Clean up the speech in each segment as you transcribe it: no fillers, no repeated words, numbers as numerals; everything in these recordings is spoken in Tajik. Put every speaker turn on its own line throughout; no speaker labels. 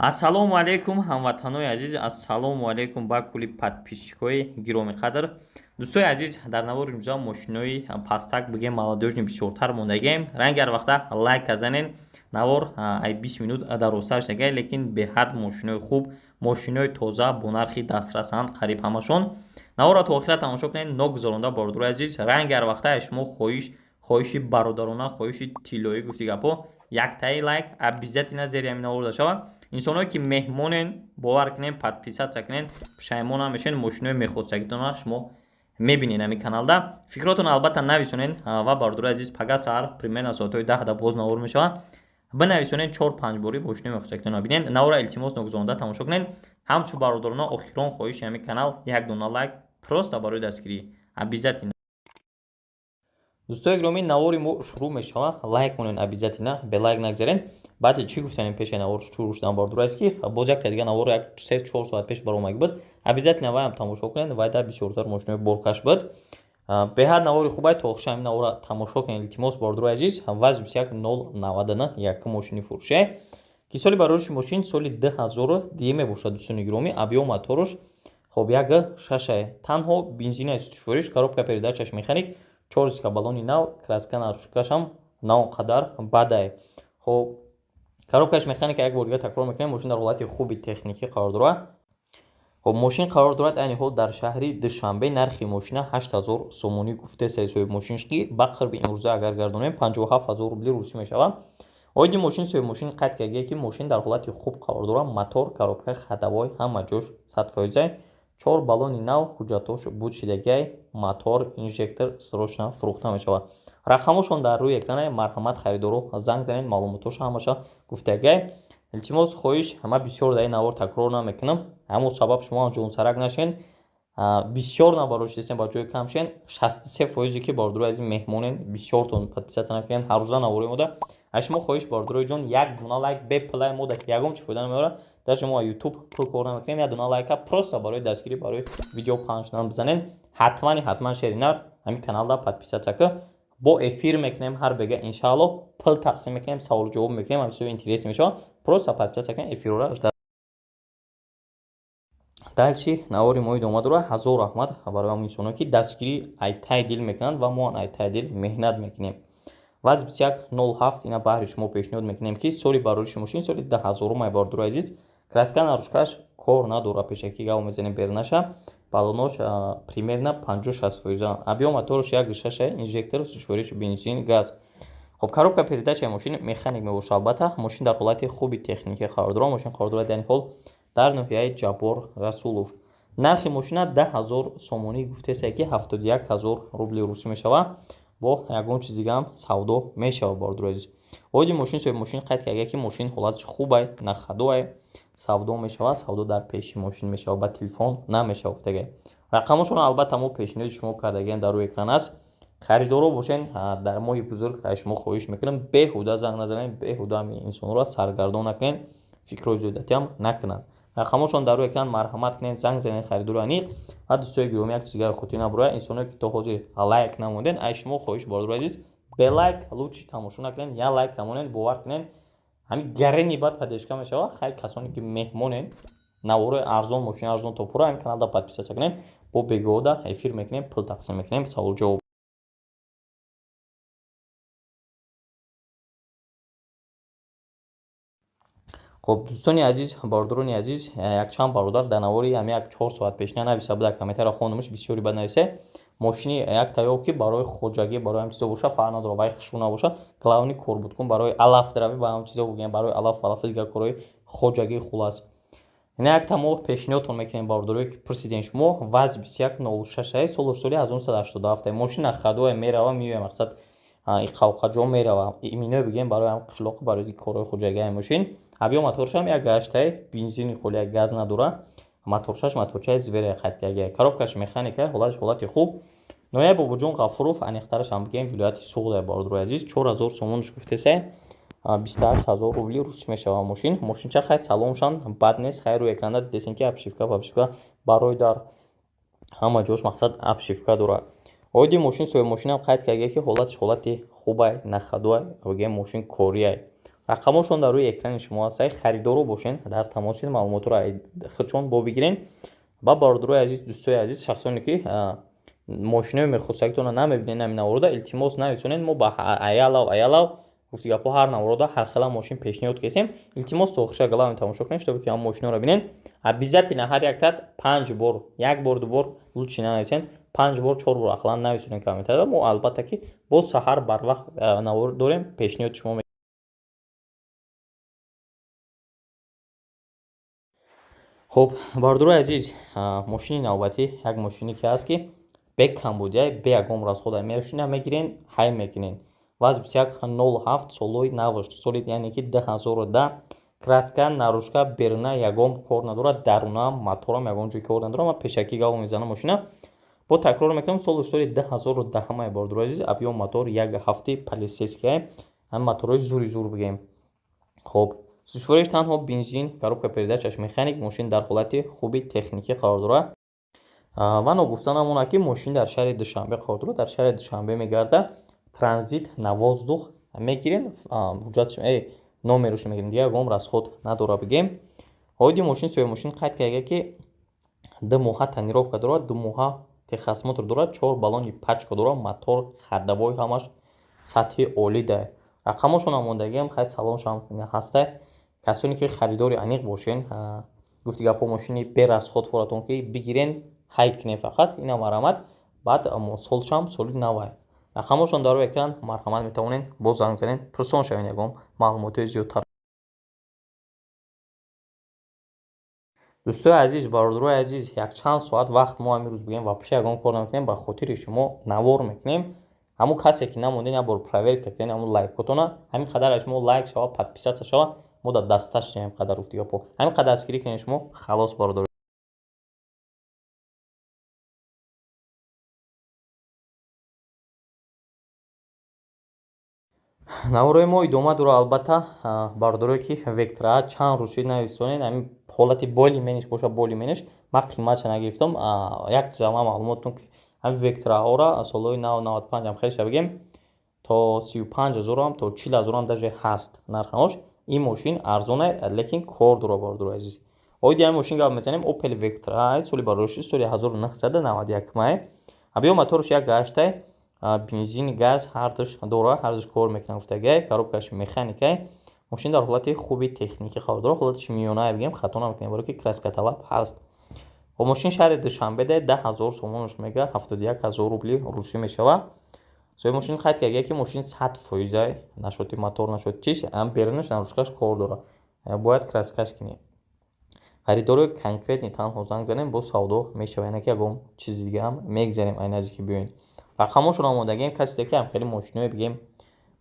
Ассалому алейкум ҳамватанои азиз, ассалому алейкум ба кулли подписчикои гироми қадр. Дӯстои азиз, дар навори имрӯза мошинои пастак бигем молодёжни бисёртар мондагаем. Ранги ҳар вақта лайк казанен. Навор ай 20 минут дарозтар шагай, лекин беҳад мошинои хуб, мошинои тоза бо нархи дастрасанд қариб ҳамашон. Наворро то охира тамошо кунед, ногузаронда бордурои азиз. Ранги ҳар вақта шумо хоҳиши бародарона, хоҳиши тиллоӣ гуфти гапо, яктаи лайк обязательно зери ҳамин навор дашава. инсоное ки меҳмонен бовар кунем, подписатсия кунен, пушаймон ҳамешен мошинои мехостагитона шумо мебинен ҳамин каналда. Фикротон албатта нависонен ва бардурои азиз пага саҳар примерно соатҳои 10 боз навор мешава. Бинависонен 4-5 бори мошинои мехостагитона бинен. Навора илтимос ногузаронда тамошо кунен. ҳамчу бародарона охирон хоҳиши ҳамин канал як дона лайк просто барои дастгирӣ обязательно. Дӯстои гиромӣ, навори мо шурӯъ мешава. Лайк кунен обязательно, бе лайк нагзарен. баъди чӣ гуфтанем пеши навор шурӯъ шудан бордурои ки боз як дига навор як 3-4 соат пеш баромаги буд. Обязательно вайам тамошо кунен, вайда бисёртар мошинои боркаш буд. Беҳад навори хубай, то охиша ҳамин навора тамошо кунен илтимос бордурои азиз. ВАЗ 21099 як мошини фурӯше ки соли бароиши мошин соли 2000 мебошад. Дӯстони гиромӣ, абъём моторуш хоб як 6 танҳо бензина сутишвориш, коробка передачаш механик, 4 диска баллони нав, краска нарушкаш ҳам на он қадар бадай. Хоб коробкаш механика як бор дига такрор мекунем, мошин дар ҳолати хуби техникӣ қарор дорад. Хоб мошин қарор дорад айни ҳол дар шаҳри Душанбе. Нархи мошина 8000 сомонӣ гуфтеса ҳисоби мошиншки ба қарби имрӯза агар гардонем 57000 рубли русӣ мешава. Оиди мошин соҳиби мошин қайд кардагие ки мошин дар ҳолати хуб қарор дорад. Мотор, коробка, ходовой ҳама ҷош 100%. 4 баллони нав, ҳуҷҷатош буд шидагай, мотор, инжектор срочно фурӯхта мешава. рақамошон дар рӯи экрана. Марҳамат харидоро занг занед, маълумотош ҳамаша гуфтагай. илтимос хоҳиш ҳама бисёр дар ин навор такрор намекунам, ҳамон сабаб шумо ҷонсарак нашен, бисёр набарош дестем ба ҷои камшен. 63% ки бордурои азиз меҳмонен, бисёртон подписатсия накунен, ҳар рӯза навори мода. аз шумо хоҳиш бордурои ҷон, як дона лайк бе плай мода ки ягон чӣ фоида намеорад. дар шумо ютуб пул кор намекунем, як дона лайка просто барои дастгирӣ, барои видео панҷ нам бизанен. ҳатман шеринар ҳамин каналда подписатсия ку. бо эфир мекунем ҳар бега, иншааллоҳ пул тақсим мекунем, саволу ҷавоб мекунем, ҳамин чизо интереси мешава. Просто подписатсия кунем, эфирора дальчи навори мо идома дорад. ҳазор раҳмат барои ҳамон инсоно ки дастгирӣ айтаи дил мекунанд ва мо айтаи дил меҳнат мекунем. ВАЗ 2107 ина баҳри шумо пешниҳод мекунем ки соли барориши мошин соли 2000 бордурои азиз. краска нарушкаш кор надорад, пешакӣ гав мезанем бер наша. баллонош примерно 50-60%. Объем моторуш 1.6, инжектор, сушвориш бензин, газ. Хоб коробка передачаи мошин механик мебошад албатта. Мошин дар ҳолати хуби техникӣ қарор дорад. Мошин қарор дорад яъни ҳол дар ноҳияи Ҷаббор Расулов. нархи мошина 10000 сомонӣ гуфтеса ки 71000 рубли русӣ мешава. бо ягон чиз дигам савдо мешава бордурои азиз. оиди мошин соҳиби мошин қайд кардагие ки мошин ҳолатиш хубай, нахадоай, савдо мешава, савдо дар пеши мошин мешава, ба телефон намешава гуфтагай. рақамошон албатта мо пешниҳоди шумо кардагем дар рӯи экран аст. харидоро бошен, дар моҳи бузург аз шумо хоҳиш мекунам беҳуда занг назанед, беҳуда ҳамин инсонро саргардон накунед, фикрои зиёдатиам накунанд. рақамошон дар рӯи экран марҳамат кунед, занг занед, харидори аниқ. ва дӯстои гиромӣ, як чизгаи хотирӣ набурояд, инсоное ки то ҳозир лайк намонден, аз шумо хоҳиш бордурои азиз, бе лайк лучши тамошо накунед, я лайк намонед, бовар кунед ҳамин гарени бад падешка мешава. хай касоне ки меҳмонен, навори арзон, мошини арзон топура, ҳамин каналда подписатсия кунед, бо бегоҳода эфир мекунем, пул тақсим мекунем, саволу ҷавоб. хоб дӯстони азиз, бордурони азиз, якчанд бародар дар навори ҳамин як 4 соат пешна нависа буда, комментария хонумш бисёри бад нависе. мошини як тайёр ки барои хоҷагӣ, барои ҳамин чизо боша, фарқ надорад, вай хушбу набоша, главни корбуткун барои алафдравӣ ба ҳамин чизо бугем, барои алаф дигар корои хоҷагӣ хулас. ина як тамо пешниҳодтон мекунем бордурои ки пурсидем шумо. ВАЗ 21066 солуш соли 1987. мошина хадоя мерава, меоя мақсад иқавқаҷо мерава, имино бигем барои ҳам қишлоқ, барои корои хоҷагии мошин. объем моторшам 1.8, бензини холи газ надорад. моторшаш моторчаи звере қайд кардагия. коробкаш механика, ҳолати хуб. нояб бобоҷон ғафуров аниқтараш ҳам бигем вилояти Суғдия бордурои азиз. 4000 сомонш гуфтеса, 28000 рубли русӣ мешава мошин. мошинча хай салоншам бад нест. хай рӯи экрана дидесем ки обшивка барои дар ҳама ҷош мақсад обшивка дорад. оиди мошин соҳиби мошинам қайд кардагия ки ҳолатиш ҳолати хубай, нахадоай, бигем мошин корияй. рақамошон дар рӯи экрани шумо ҳастаи харидоро бошен дар тамоси маълумотро худшон бо бигирен ба бардурои азиз дӯстои азиз шахсоне ки мошинаи мехостагитонро намебинен ҳамин наворода илтимос нависонед мо ба аялав гуфти гапҳо ҳар наворода ҳар хела мошин пешниҳод кесем илтимос то охиша галавин тамошо кунед чтобы ки ҳам мошинаро бинен обязательно ҳар як 5 бор як бор дубор лучше нанависен 5 бор 4 бор ақаллан нависонен комментарияда мо албатта ки боз саҳар барвақт наворот дорем пешниҳоди шумо. хуб бардурои азиз мошини навбатӣ як мошине ки ҳаст ки бе камбудия бе ягон расхода мошина мегирен ҳай мекунен ваз 2107 солои навш соли яъне ки 2010 краска нарушка берна ягон кор надорад дарунам моторам ягон ҷои кор надорад ва пешакӣ гав мезанам мошина бо такрор мекунам соли 2010 бардурои азиз объём мотор як ҳафти полисейския ҳам моторои зур бигем. хуб сушвориш танҳо бензин коробка передачаш механик мошин дар ҳолати хуби техникӣ қарор дорад ва ногуфтанам он ки мошин дар шаҳри душанбе қарор дорад дар шаҳри душанбе мегарда транзит на воздух мегирен ҳуҷҷатш номерош мегирен дигар ягон расход надора бигем. оиди мошин соҳиби мошин қайд карда ки 2 моҳа тонировка дорад 2 моҳа техосмотр дорад 4 баллони пачка дорад мотор хардабои ҳамаш сатҳи олӣ да рақамошон омодагиам хай салоншам ҳаста касоне ки харидори аниқ бошен гуфти гапҳо мошини бе расход форатон ки бигирен ҳай кунен фақат ина марамат баъд солшам соли навай рақамошон дар рӯи экран марҳамат метавонен бо занг занен пурсон шавен ягон маълумоти зиёдтар. дӯстои азиз бародарои азиз якчанд соат вақт мо амирӯз бигем ва пеша ягон кор намекунем ба хотири шумо навор мекунем ҳамун касе ки намонден як бор проверка кунен ҳамун лайкотона ҳамин қадар шумо лайк шава подписатсия шава мо дар дасташ ҳамин қадар гуфти гапҳо ҳамин қадар дастгирӣ кунен шумо халос бародар. навораи мо идома дора албатта бардорое ки вектора чанд рӯзи нависонен ҳамин ҳолати боли мениш боша боли мениш ман қиматша нагирифтам як ҷама маълумоттон ки ҳамин вектораҳора солҳои 95 ам хелша бигем то 35000 ам то 40000 ам даже ҳаст нархамош ин мошин арзона лекин кор дора бардорои азиз оиди ҳамин мошин гап мезанем Opel Vectra соли бароиши соли 1991 май объём мотораш як гаштай бензин газ ҳардуш дора ҳардуш кор мекунад гуфтагай коробкаш механикай мошин дар ҳолати хуби техникӣ қарор дорад ҳолатиш миёнае бигем хато намекунем баро ки краска талаб ҳаст. хоб мошин шаҳри душанбеда 10000 сомонош мегӯяд 71000 рубли русӣ мешавад. соҳиби мошин қайд карда ки мошин 100% нашоти мотор нашоти чиш ам берунаш нарушкаш кор дорад бояд краскаш кунем харидори конкретни танҳо занг занем бо савдо мешавад яъне ки ягон чизи дига ҳам мегзарем ай наздики биёен рақамошон омодагием касе ки ҳам хеле мошинои бигем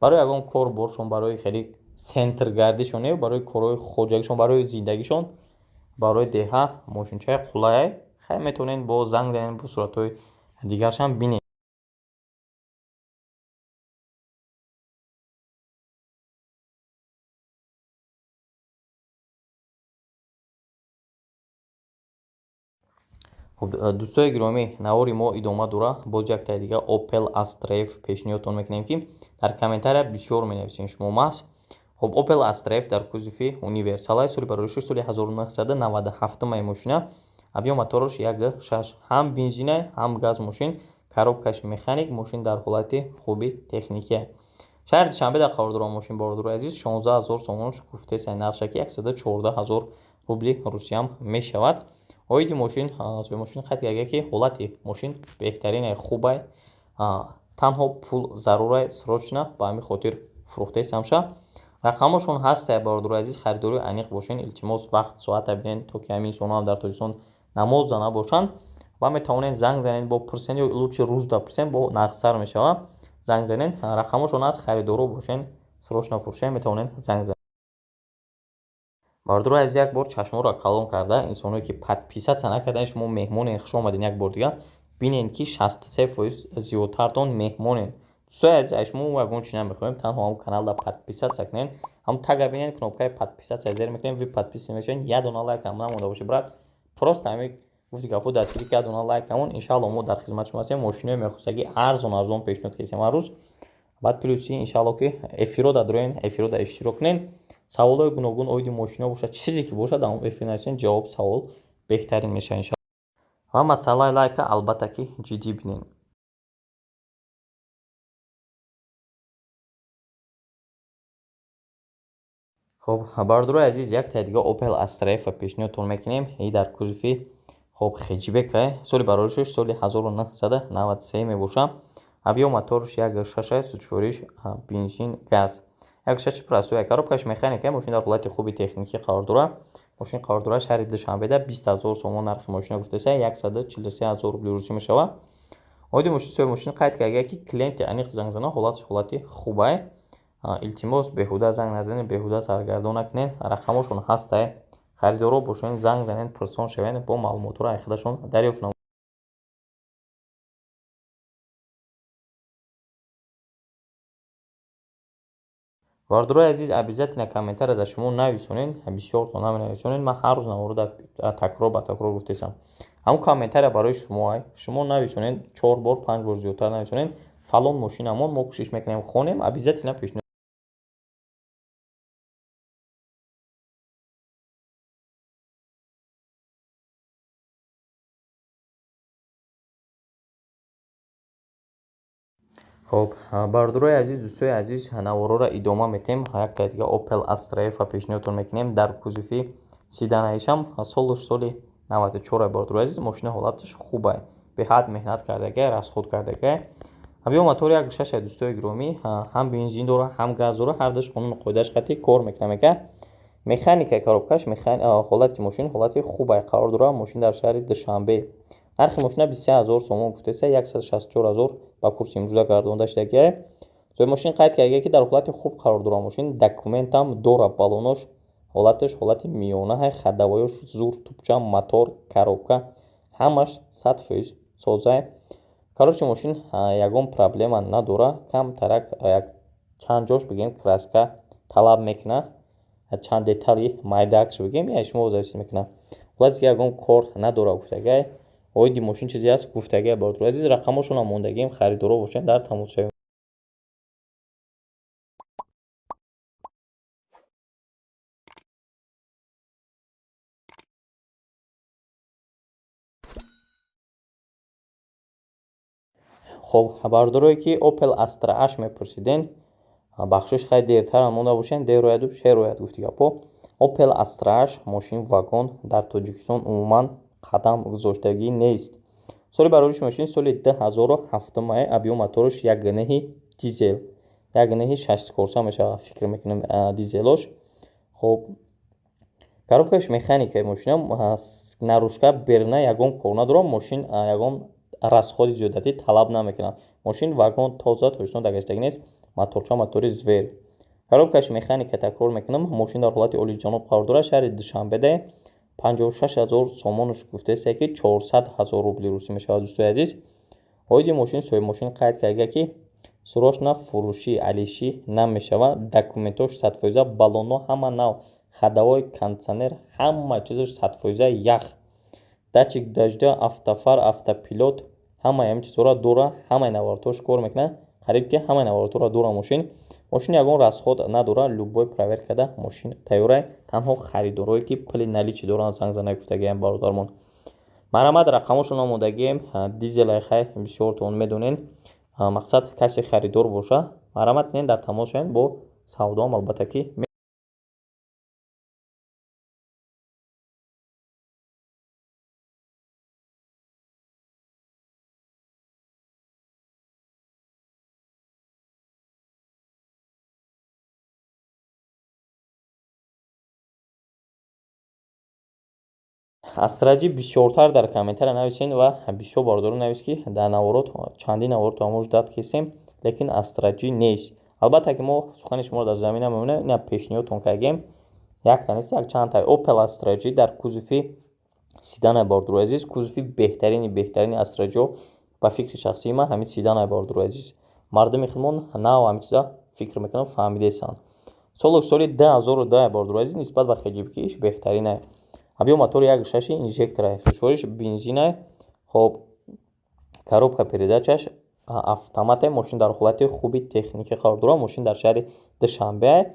барои ягон кор боршон барои хеле сентргардишон барои корҳои хоҷагишон барои зиндагишон барои деҳа мошинчаи қулай хай метавонен бо занг занен бо суратҳои дигаршам бинем. дӯстои гиромӣ навори мо идома дора боз яктаи дига Opel Astra-F пешниҳодтон мекунем ки дар комментария бисёр менависем шумо маҳз. хуб Opel Astra-F дар кузуфи универсалай соли бароиши соли 1997 май мошина объём мотораш 1.6 ҳам бензинай ҳам газ мошин коробкаш механик мошин дар ҳолати хуби техникия шаҳри душанбеда қарор дорад мошин бородорои азиз 16000 сомонош гуфтесай наршаки 114000 рубли русиям мешавад. оиди мошин соҳиби мошин қайд карда ки ҳолати мошин беҳтаринай хубай танҳо пул зарурай срочна ба ҳамин хотир фурӯхтесамша рақамошон ҳастая бародарои азиз харидори аниқ бошен илтимос вақт соата бинен то ки ҳамин инсонҳам дар тоҷикистон намоз зана бошанд ва метавонен занг занен бо пурсен ё лучше рӯзда пурсен бо нағзсар мешавад занг занен рақамошон ҳаст харидоро бошен срочна фурӯшен метавонен занг занен. бардорои аз як бор чашморо калон карда инсоное ки подписатсия накардан шумо меҳмонен хуш омаден як бор дига бинен ки 63% зиёдтартон меҳмонен дӯстои азиз шумо ягон чи намехоҳем танҳо ҳамун каналда подписатсия кунен ҳамун тага бинен кнопкаи подписатсия зер мекунем ви подписатсия мешавен як дона лайк ҳам намонда боша брат просто ҳамин гуфти гапҳо дастгирӣ ки як дона лайк ҳамон иншалло мо дар хизмати шумо ҳастем мошинои мехостагӣ арзон пешниҳод кардем ҳар рӯз баъд плюси иншалло ки эфирро дадроен эфирро да иштирок кунен саволҳои гуногун оиди мошино бошад чизе ки бошад дар он эфир нависен ҷавоб савол беҳтарин мешавад иншалло ва масъалаи лайка албатта ки ҷиддӣ бинем. خب بردروی عزیز یک تا دیگه اوپل استرایف پیشنهادتون میکنیم این در کузовی خب хеҷбек соли бароришш соли 1993 мебошад. авиомоторш 1.6 сучвориш бензин газ 1.6 простой коробкаш механика. мошин дар ҳолати хуби техникӣ қарор дорад. мошин қарор дорад шаҳри душанбеда 20 000 сомон нархи мошина гуфтааса 143 000 рубли русӣ мешавад. оиди мошин соҳиби мошин қайд карда ки клиенти аниқ занг зана ҳолаташ ҳолати хубай. илтимос беҳуда занг назанед, беҳуда саргардон накунед. рақамошон ҳастай. харидоро бошон занг занед, пурсон шавед, бо маълумотро айхидашон дарёфт намоед. вардорои азиз обязательно комментария шумо нависонед, бисёрто наменависонед. ман ҳар рӯз наворда такрор ба такрор гуфтесам. ҳамун комментария барои шумо шумо нависонед 4 бор 5 бор зиёдтар нависонед. фалон мошинамон мо кӯшиш мекунем хонем. обязательно пешниҳод خب بردروی عزیز دوستای عزیز نوارو را ادامه میتیم. یک تا دیگه اوپل استرایف پیشنهادتون میکنیم در کوزوفی سیدانایش هم سالش سالی 94 بردروی عزیز ماشین حالتش خوبه به حد مهنت کرده расход کرده. авиомотор 1.6 دوستای گرامی هم بنزین داره هم گاز داره. هر دوش قانون قاعدهش قطعی کار میکنه که مکانیک коробкаш حالت ماشین حالت خوبه قرار داره. ماشین در شهر دوشنبه нархи мошина 23000 сомон гуфтааса 164000 ба курси имрӯза гардонда шудагия. соҳиби мошин қайд кардагия ки дар ҳолати хуб қарор дорад. мошин документам дора. балонош ҳолаташ ҳолати миёна. хаддавоёш зур тупча мотор коробка ҳамаш 100% соза. короче мошин ягон проблема надора. камтарак чанд ҷош бигем краска талаб мекунад. чанд детали майдакш бигем я шумо зависит мекунад. ҳолати ягон кор надора гуфтагия. оиди мошин чизе аст гуфтагия бардорои азиз. рақамошонро мондагием харидоро бошед дар тамосшавӣ. хоб бардорое ки опел астра аш мепурсиден бахшиш хай дертар монда бошен. дерояду шерояд гуфти гапо. опел астра аш мошин вагон дар тоҷикистон умуман қадам гузоштагӣ нест. соли барориш мошин соли 2007 авиомоторш 1.9 дизел 1.6 корса мешавад. фикр мекунем дизелош. хоб коробкаш механика мошина нарушка берна ягон кор надорад. мошин ягон расходи зиёдатӣ талаб намекунад. мошин вагон тоза тоҷистон гаштагӣ нест. моторча мотори звер. коробкаш механика такрор мекунам. мошин дар ҳолати олиҷаноб қарор дорад. шаҳри душанбеда 56000 сомонш гуфтааст ки 400000 рубли русӣ мешавад. дӯстои азиз оиди мошин соҳиби мошин қайд карда ки срочно фурӯшӣ алишӣ намешавад. документош 100% балоно ҳама нав хадавои кондитсионер ҳама чизаш 100% ях датчик дажда автофар автопилот ҳама ҳамин чизҳоро дора. ҳамаи навортош кор мекунад. қариб ки ҳамаи наворторо дора мошин. мошин ягон расход надора. любой проверкада мошин тайёра. танҳо харидорое ки пули наличӣ доранд занг зана гуфтагиам бародармон. марамат рақамошонро мондагием. дизелай хай бисёртон медонен. мақсад каси харидор боша. марамат нен дар тамос шавед бо савдоам албатта ки астраҷи бисёртар дар комментария нависен ва бисёр бардору навис ки дар наворот чандин наворот омӯж дад кистем лекин астраҷи нест. албатта ки мо сухани шуморо дар замина мемонем. ина пешниҳодтон кардем якта нест як чандта опел астраҷи дар кузуфи сидана бардорои азиз. кузуфи беҳтарини астраҷиҳо ба фикри шахсии ман ҳамин сидана бардорои азиз. мардуми худмон нав ҳамин чиза фикр мекунам фаҳмидесанд. солош соли 2010 бардорои азиз нисбат ба хеҷибикиш беҳтарина. авиомотор 1.6 инжектора сучвориш бензина. хоб коробка передачаш автомат е, мошин дар ҳолати хуби техникӣ қарор дорад. Мошин дар шаҳри Душанбе.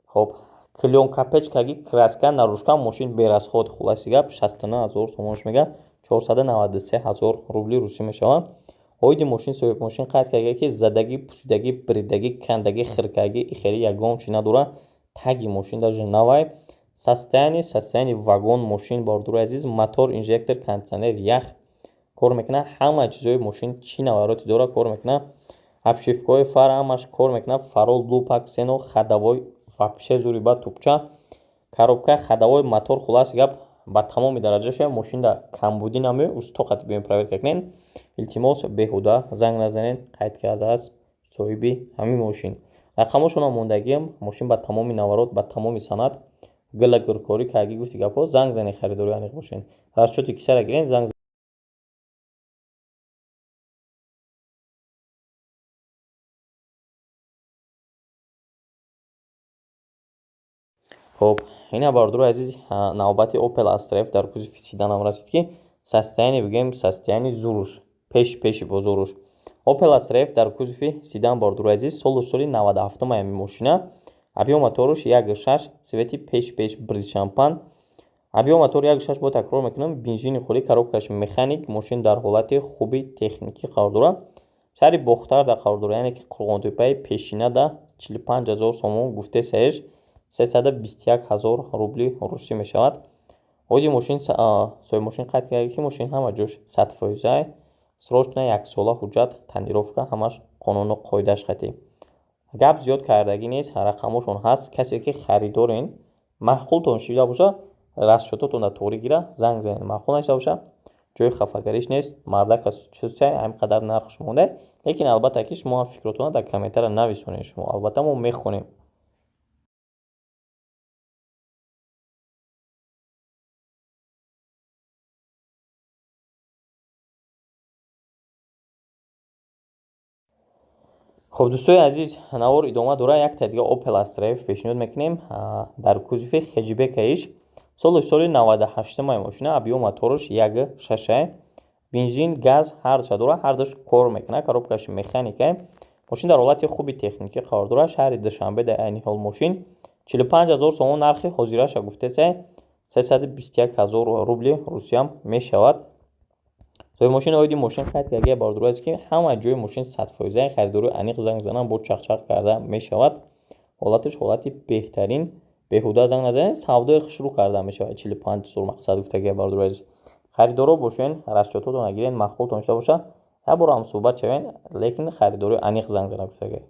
хоб клёнка печкаги краска нарӯшка мошин берасход хулоси гап 69 000 сомонаш мега 493 000 рубли русӣ мешавад. оиди мошин соҳиби мошин қайд карда ки задагӣ, пусидагӣ, бридагӣ, кандагӣ, хиркагӣ ихели ягон чи надорад. таги мошин даже навай. состояние вагон мошин бордурои азиз, мотор, инжектор, кондитсионер, ях кор мекунад. ҳама чизои мошин чӣ навороти дорад кор мекунад. обшивкаҳои фар ҳамаш кор мекунад. фарол, лупак, сено, ходовой вообще зуриба тупча, коробка, ходовой, мотор, хулоси гап ба тамоми дараҷаша. мошинда камбудӣ намоед. устохати биёед проверка кунед. илтимос беҳуда занг назанед. қайд кардааст соҳиби ҳамин мошин. рақамошона мондагиам мошин ба тамоми наворот, ба тамоми санад галагуркорӣ карди гуфти гапҳо. занг занед харидори аниқ мошин. расчёти кисара гиред занг. хоб ина бардурои азиз навбати Opel Astra F дар кузови седанам расид ки состояние бигӯем состояние зуруш пеши бо зуруш. Opel Astra F дар кузови седан бардурои азиз соли 97 ҳамин мошина. объем моторуш 1.6 свети пеш бриз шампан. объем мотор 1.6 бо такрор мекунам. бензини хӯли, коробкаш механик. мошин дар ҳолати хуби техникӣ қарор дорад. шаҳри Бохтарда қарор дорад, яъне ки Қурғонтепаи пешинада 45 000 сомон гуфте саеш 321 000 рубли русӣ мешавад. оиди мошин соҳиби мошин қайд карда ки мошин ҳама ҷош 100%, срочна 1 сола ҳуҷҷат, тонировка ҳамаш қонуну қоидааш қатӣ. гап зиёд кардагӣ нест, рақамошон ҳаст. касе ки харидорен маъқултон шида боша, расчётотонро тоғри гира, занг занед. маъқул нашида боша, ҷои хафагариш нест. мардака чизчай ҳамин қадар нархш монда, лекин албатта ки шумо фикротона дар комментария нависонед. шумо албатта мо мехонем. хоб дӯстои азиз, навор идома дора. якта дига Opel Astra F пешниҳод мекунем дар кузови хеҷибекаиш. соли 98 мошина. объем моторуш 1.6, бензин, газ ҳарча дора. ҳардуш кор мекунад. коробкаш механика. мошин дар ҳолати хуби техникӣ қарор дорад. шаҳри Душанбе дар айни ҳол мошин 45 000 сомон нархи ҳозираша гуфтеса 321 000 рубли русиям мешавад. соҳиби мошин оиди мошин қайд карда бардурои ки ҳама ҷои мошин 100% харидори аниқ занг занан бо чақчақ карда мешавад. ҳолаташ ҳолати беҳтарин. беҳуда занг назанед, савдои хушрӯ карда мешавад. 45 000 мақсад гуфтаги бардурои азиз. харидоро бошен, расчётотон гирен, маъқултон шуда боша, як бор ҳам суҳбат шавен, лекин харидори аниқ занг занад гуфтаги.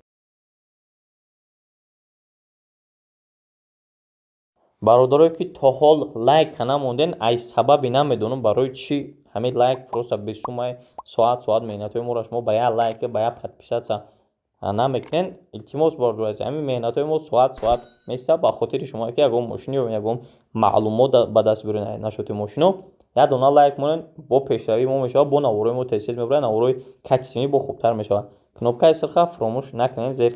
бародарое ки то ҳол лайка намонден, ай сабаби намедонам барои чӣ ҳамин лайк просто бешумай соат меҳнатҳои моро шумо ба як лайк ба як подписатсия намекунен. илтимос бардурои азиз, ҳамин меҳнатҳои мо соат места ба хотири шумо ки ягон мошини ё ягон маълумот ба даст биёред нашоти мошино. як дона лайк монен бо пешравии мо мешавад, бо наворои мо тез мебарад, наворои качественӣ бо хубтар мешавад. кнопкаи сирха фаромӯш накунед. зер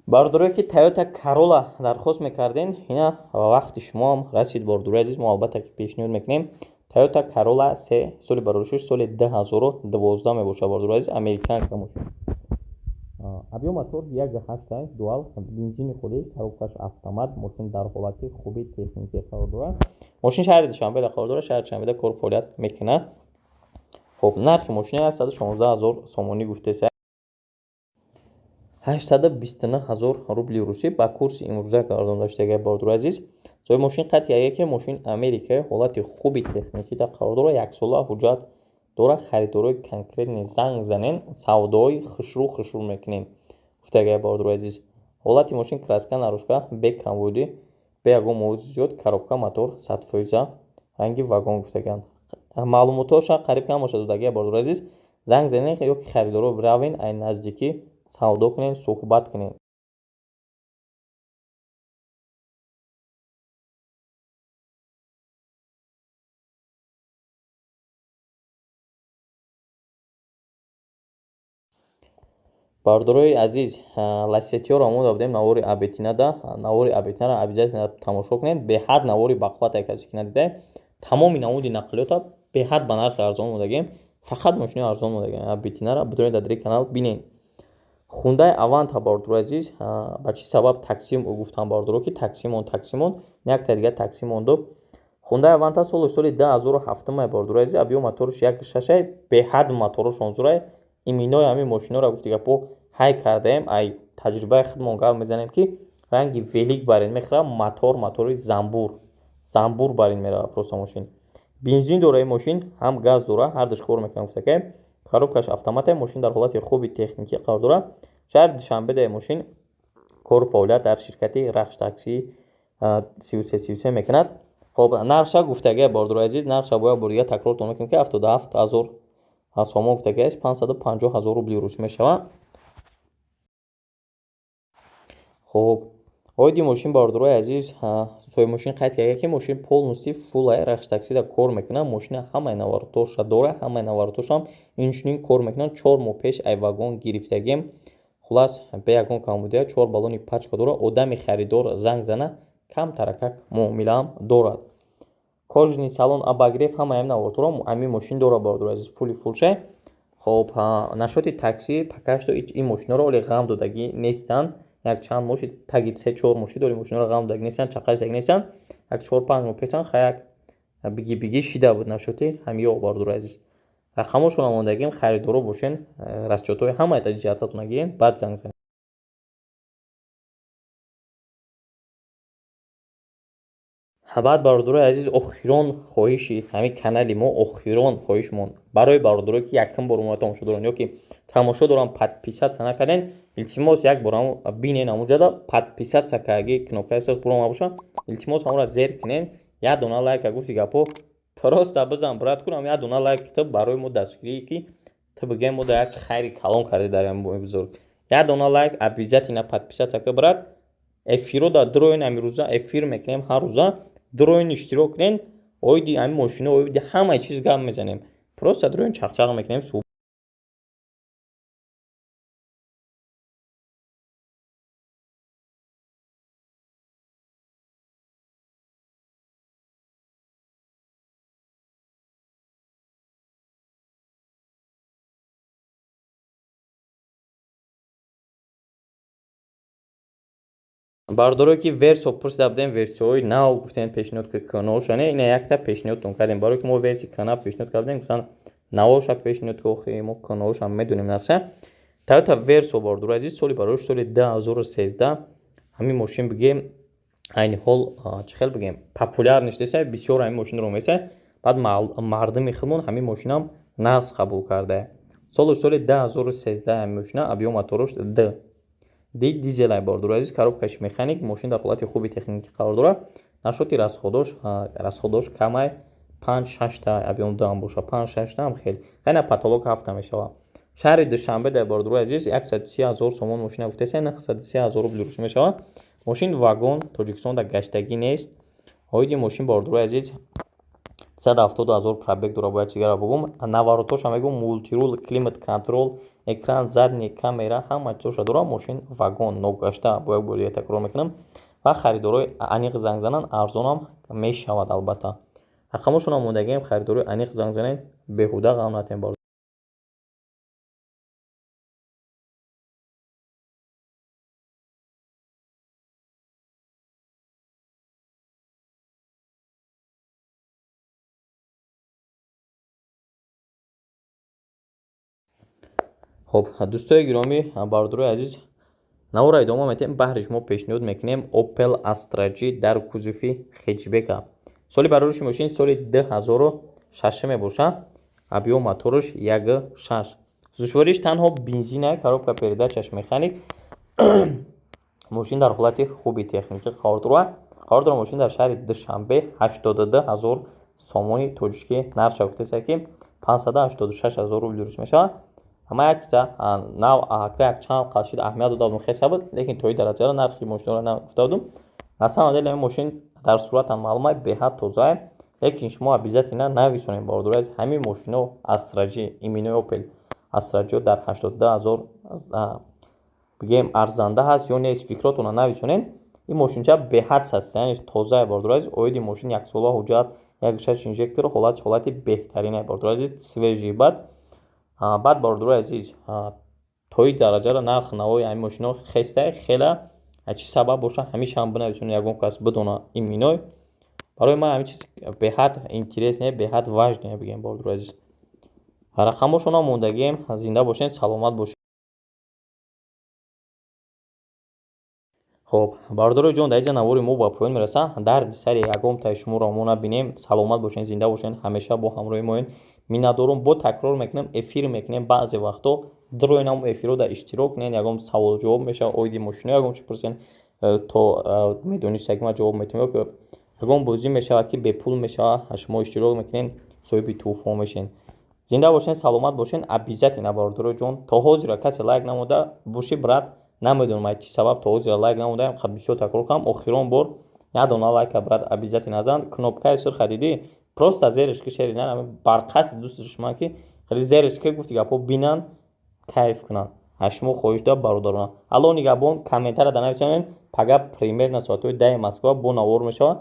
бардурое ки Toyota Corolla дархост мекарден, ина вақти шумоам расид. бардурои азиз, мо албатта ки пешниҳод мекунем. Toyota Corolla 3 соли барошиш соли 2012 мебошад. бардурои азиз, американка мошин. объем мотор 1.8 дуал, бензини хӯли, коробкаш автомат. мошин дар ҳолати хуби техникӣ қарор дорад. мошин шаҳри Душанбеда қарор дорад. шаҳри Душанбеда кор фаъолият мекунад. хоб нархи мошини 116 000 сомонӣ гуфтеса 829 000 рубли русӣ ба курси имрӯза гардон доштаги бардурои азиз. соҳиби мошин қайд карда ки мошин америкаи ҳолати хуби техникида қарор дорад. 1 сола ҳуҷҷат дорад. харидорои конкретни занг занен, савдои хушрӯ мекунем гуфтаги бардурои азиз. ҳолати мошин краска нарӯшка бе камбудӣ, бе ягон мувози зиёд, коробка мотор 100%, ранги вагон гуфтаганд. маълумотоша қариб кам бошад додаги бардурои азиз. занг занен ё ки харидоро биравен ай наздикӣ савдо кунед, суҳбат кунед. Бардорои азиз, ласетиёро омода будем навори абетинада. Навори абетинаро обязательно тамошо кунед. Беҳад навори бақуввате касе ки надидаед. Тамоми намуди нақлиёта беҳад ба нархи арзон модагем. Фақат мошини арзон модагем. Абетинаро бидонед дар дери канал бинед. Хундай Аванта бардуро азиз, ба чӣ сабаб таксим гуфтам бардуро ки таксимон якта дигар такси монду. Хундай Аванта соли 2007 бардуро азиз, абиё моторш 1.6 беҳад моторошон зурай. Иминои ҳамин машиноро гуфти гапо ҳай кардаем, ай таҷрибаи худмон гап мезанем ки ранги велик бар ин мехӯрад, мотори замбур бар ин меравад просто машин. Бензин дора ин машин, ҳам газ дора, ҳар душ кор мекунад гуфтаке. Коробкаш автомате, машин дар ҳолати хуби техникӣ қарор дорад. Шаҳри Душанбеда машин кору фаъолият дар ширкати Рахш такси 3333 мекунад. Хоб нарша гуфтаге бардуро азиз, нарша бояд бурга такрортон мекунем ки 77000 сомон гуфтагеш 550000 рубли рус мешавад. Хоб оиди машин бардурои азиз, соҳиби машин қайд карда ки машин полностью фуллай Рахш таксида кор мекунад. Машина ҳамаи наваротоша дора, ҳамаи наваратошам инчунин кор мекунад. 4 моҳ пеш ай вагон гирифтагем. Хулас бе ягон камбудия 4 баллони пачка дора. Одами харидор занг зана кам таракак муомилаам дорад. Кожаний салон обогрев ҳамаи наваратора ҳамин машин дора бардуро азиз, фулша. Хоб нашоти такси пакашто ин машиноро оли ғам додагӣ нестанд. Як чанд моши таги 3-4 моши дори машиноро ғам додагӣ нестанд, чақаш дагӣ нестанд. Як 4-5 моҳ пешан хаяк биги шида буд нашоти ҳамиё бардуро азиз. Хамошона мондагим харидоро бошен, расчётҳои ҳамаи таҷиҳататона гирен, баъд занг занед. Баъд бародарои азиз, охирон хоҳиши ҳамин канали мо, охирон хоҳишмон барои бародарое ки якум бор мо тамошо доранд ё ки тамошо доранд подписатсия накарден, илтимос як бор бинен амуҷада подписатсия кардаги кнопкаи сост буром набоша, илтимос ҳамонро зер кунен, як дона лайка гуфти гапо просто бизан брат кунам, як дона лайк тиб барои мо дастгирӣ ки тиб бигем мо да як хайри калон карди дар ин бои бузург. Як дона лайк обязательно подписатсия ки брат. Эфиро да дроин амирӯза эфир мекунем ҳар рӯза. Дроин иштирок кунен, оиди ҳамин машино, оиди ҳамаи чиз гап мезанем. Просто дроин чақчақ мекунем. Бардорое ки версио пурсида будем, версияҳои нав гуфтем пешниҳод ки каношане, ина якта пешниҳодтон кардем. Барое ки мо версии канал пешниҳод кардем, гуфтан навоша пешниҳод ки охи мо каноша медонем нарса. Toyota Verso бардуро азиз, соли барош соли 2013 ҳамин машин бигем айни ҳол чӣ хел бигем популяр нештеса, бисёр ҳамин машинро меса. Баъд мардуми худмон ҳамин машинам нағз қабул карда. Соли 2013 ҳамин машина абиё моторош дизелай бардуро азиз, коробкаш механик, машин дар ҳолати хуби техникӣ қарор дорад. Нашоти расходош камай 5-6 та абиём дам боша, 5-6 та ҳам хел қайна патолог 7 та мешавад. Шаҳри Душанбе дар бардуро азиз 130000 сомон машина гуфтасе 130000 рубли рус мешавад. Машин вагон Тоҷикистон да гаштагӣ нест. Оиди машин бардуро азиз 170000 пробег дора, бояд чигара богум. Наворотоша мегум мултирул, климат контрол, экран задни камера, ҳама чизоша дора. Машин вагон ногашта, бояд бори такрор мекунам. Ва харидорои аниқ занг занан арзонам мешавад албатта. Ҳақамошона мондагем харидорои аниқ занг занен, беҳуда ғам натем бар. Хоб дӯстои гиромӣ, бародарои азиз, навора идома метем. Баҳри шумо пешниҳод мекунем Opel Astra G дар кузуфи хеҷбека. Соли барориши машин соли 2006 мебошад. Абиё моториш 1.6. Душвориш танҳо бензина, коробка передачаш механик. Машин дар ҳолати хуби техникӣ қарор дорад. Машин дар шаҳри Душанбе 82000 сомони тоҷикӣ нарша гуфтасе ки 586000 рубли рус мешавад. Ҳама якса нав як чанд қалшид аҳамият дода будем хеса буд, лекин тои дараҷаро нархи машинро нагуфта будем. На самом деле машин дар сурата маълумай беҳад тоза, лекин шумо обязательно нависонем бардуро аз ҳамин машино Astra G, иминои Opel Astra G дар бигем арзанда ҳаст ё нест, фикротонро нависонед. ин мошинча беҳадс аст, яъне тоза бардор азиз. Оиди мошин яксола ҳуҷҷат, 1.6 инжектор, ҳолати беҳтарина бардор азиз, свежи. баъд бардор азиз, то ин дараҷара нархи навои ҳамин мошинҳо хеста хела чӣ сабаб боша ҳамеша ҳам бинависонед, ягон кас бидона ин миной. барои ман ҳамин чиз беҳад интересне, беҳад важне бигем бардор азиз. рақамошона мондагием. Зинда бошед, саломат бошед. خب بردار جان در اینجا نواری ما با پایان میرسه. در سری یکم تا شما را ما نبینیم. سلامت باشین، زنده باشین، همیشه با همراه ما این. می‌ندارم با تکرار میکنم، افیر میکنم بعضی وقتا دروی نام افیرو در اشتراک کنین. یکم سوال جواب میشه، اویدی ماشین یکم چی پرسین تا میدونید که ما جواب میتونیم. که یکم بازی میشه که به پول میشه، شما اشتراک میکنین صاحب توفا میشین. زنده باشین، سلامت باشین. обязательно بردار جان تا حاضر کسی لایک نموده باشی برات. نمیدونم چی سبب تا حاضر لایک نمودم. خب بسیار تکرار کنم. آخرین بار یادونه لایک برات обязательно نزن. کانال سرخ دیدی просто زیرش کشیدین. نه برقصد دوستش من که خیلی زیرش که گفتی گپو بینن کیف کنن. هشمو خوش دا برادران. الان نگابون کامنتر دانایشون پگا پریمیر نساتوی دای مسکو با نوار میشه.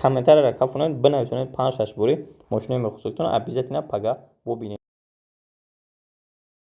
کامنتر را کافونن بنویسونید 5-6 باری ماشین میخواستون обязательно پگا ببینید.